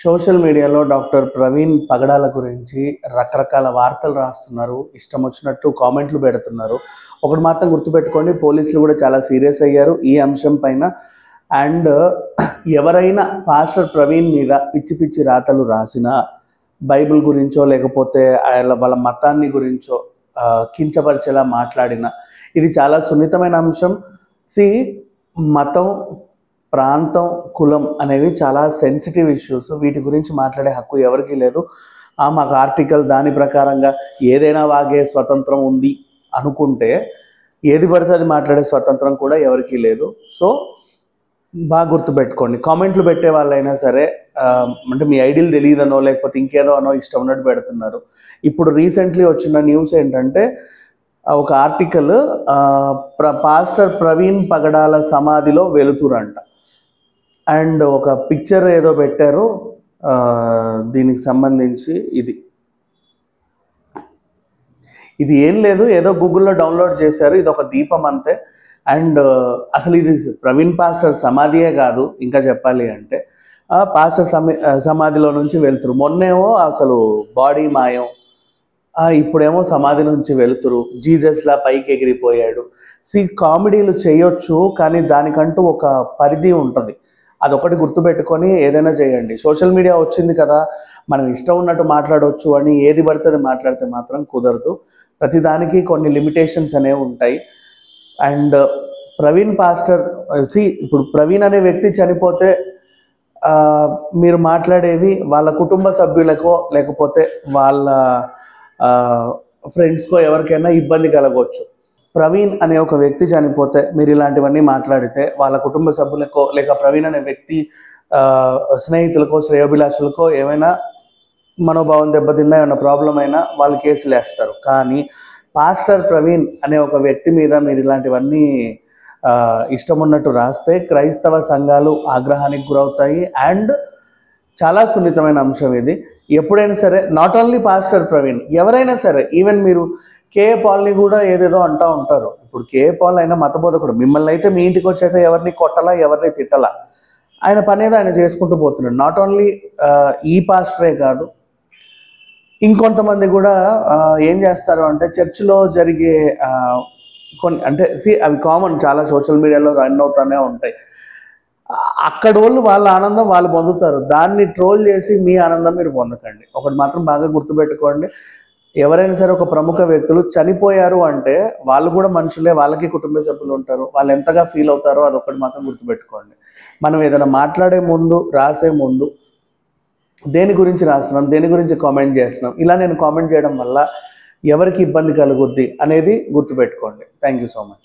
Social మీడియాలో doctor Praveen పగడాల గురించి రకరకాల వార్తలు రాస్తున్నారు. ఇష్టం వచ్చినట్టు కామెంట్లు పెడుతున్నారు. ఒకటి మాత్రం గుర్తుపెట్టుకోండి, పోలీసులు కూడా చాలా సీరియస్ అయ్యారు ఈ అంశం పైన. అండ్ ఎవరైనా పాస్టర్ ప్రవీణ్ మీద పిచ్చి పిచ్చి రాతలు రాసినా, బైబిల్ గురించో లేకపోతే వాళ్ళ మతాన్ని గురించో కించపరిచేలా మాట్లాడిన, ఇది చాలా సున్నితమైన అంశం. మతం, ప్రాంతం, కులం అనేవి చాలా సెన్సిటివ్ ఇష్యూస్. వీటి గురించి మాట్లాడే హక్కు ఎవరికీ లేదు. మాకు ఆర్టికల్ దాని ప్రకారంగా ఏదైనా వాగే స్వతంత్రం ఉంది అనుకుంటే ఏది పడితే అది మాట్లాడే స్వతంత్రం కూడా ఎవరికీ లేదు. సో బాగా గుర్తుపెట్టుకోండి. కామెంట్లు పెట్టే వాళ్ళైనా సరే, అంటే మీ ఐడియల్ తెలియదనో లేకపోతే ఇంకేదో అనో ఇష్టం ఉన్నట్టు పెడుతున్నారు. ఇప్పుడు రీసెంట్లీ వచ్చిన న్యూస్ ఏంటంటే, ఒక ఆర్టికల్ పాస్టర్ ప్రవీణ్ పగడాల సమాధిలో వెలుతురంట. అండ్ ఒక పిక్చర్ ఏదో పెట్టారు దీనికి సంబంధించి. ఇది ఏం లేదు, ఏదో గూగుల్లో డౌన్లోడ్ చేశారు. ఇది ఒక దీపం అంతే. అండ్ అసలు ఇది ప్రవీణ్ పాస్టర్ సమాధియే కాదు, ఇంకా చెప్పాలి అంటే పాస్టర్ సమాధిలో నుంచి వెళ్తురు. మొన్నేమో అసలు బాడీ మాయం, ఇప్పుడేమో సమాధి నుంచి వెలుతురు. జీసస్లా పైకి ఎగిరిపోయాడు. కామెడీలు చేయొచ్చు, కానీ దానికంటూ ఒక పరిధి ఉంటుంది. అదొకటి గుర్తుపెట్టుకొని ఏదైనా చేయండి. సోషల్ మీడియా వచ్చింది కదా, మనం ఇష్టం ఉన్నట్టు మాట్లాడవచ్చు అని ఏది పడుతుంది మాట్లాడితే మాత్రం కుదరదు. ప్రతిదానికి కొన్ని లిమిటేషన్స్ అనేవి ఉంటాయి. అండ్ ప్రవీణ్ పాస్టర్ ఇప్పుడు ప్రవీణ్ అనే వ్యక్తి చనిపోతే మీరు మాట్లాడేవి వాళ్ళ కుటుంబ సభ్యులకో లేకపోతే వాళ్ళ ఫ్రెండ్స్కో ఎవరికైనా ఇబ్బంది కలగవచ్చు. ప్రవీణ్ అనే ఒక వ్యక్తి చనిపోతే మీరు ఇలాంటివన్నీ మాట్లాడితే వాళ్ళ కుటుంబ సభ్యులకో లేక ప్రవీణ్ అనే వ్యక్తి స్నేహితులకో శ్రేయోభిలాషులకో ఏమైనా మనోభావం దెబ్బతిన్నా, ఏమైనా ప్రాబ్లం అయినా వాళ్ళు కేసులు వేస్తారు. కానీ పాస్టర్ ప్రవీణ్ అనే ఒక వ్యక్తి మీద మీరు ఇలాంటివన్నీ ఇష్టం ఉన్నట్టు రాస్తే క్రైస్తవ సంఘాలు ఆగ్రహానికి గురవుతాయి. అండ్ చాలా సున్నితమైన అంశం ఇది. ఎప్పుడైనా సరే, నాట్ ఓన్లీ పాస్టర్ ప్రవీణ్, ఎవరైనా సరే, ఈవెన్ మీరు కేఏ పాల్ని కూడా ఏదేదో అంటూ ఉంటారు. ఇప్పుడు కేఏ పాల్ అయినా మతబోధకుడు. మిమ్మల్ని అయితే మీ ఇంటికి వచ్చైతే ఎవరిని కొట్టలా, ఎవరిని తిట్టలా. ఆయన పనేదో ఆయన చేసుకుంటూ పోతున్నాడు. నాట్ ఓన్లీ ఈ పాస్టరే కాదు, ఇంకొంతమంది కూడా ఏం చేస్తారు అంటే, చర్చిలో జరిగే కొన్ని అంటే అవి కామన్, చాలా సోషల్ మీడియాలో రన్ అవుతూనే ఉంటాయి. అక్కడ వాళ్ళ ఆనందం వాళ్ళు పొందుతారు. దాన్ని ట్రోల్ చేసి మీ ఆనందం మీరు పొందకండి. ఒకటి మాత్రం బాగా గుర్తుపెట్టుకోండి, ఎవరైనా సరే ఒక ప్రముఖ వ్యక్తులు చనిపోయారు అంటే వాళ్ళు కూడా మనుషులే, వాళ్ళకి కుటుంబ సభ్యులు ఉంటారు. వాళ్ళు ఎంతగా ఫీల్ అవుతారో అదొకటి మాత్రం గుర్తుపెట్టుకోండి. మనం ఏదైనా మాట్లాడే ముందు, రాసే ముందు దేని గురించి రాస్తున్నాం, దేని గురించి కామెంట్ చేస్తున్నాం, ఇలా నేను కామెంట్ చేయడం వల్ల ఎవరికి ఇబ్బంది కలుగుద్ది అనేది గుర్తుపెట్టుకోండి. Thank you so much.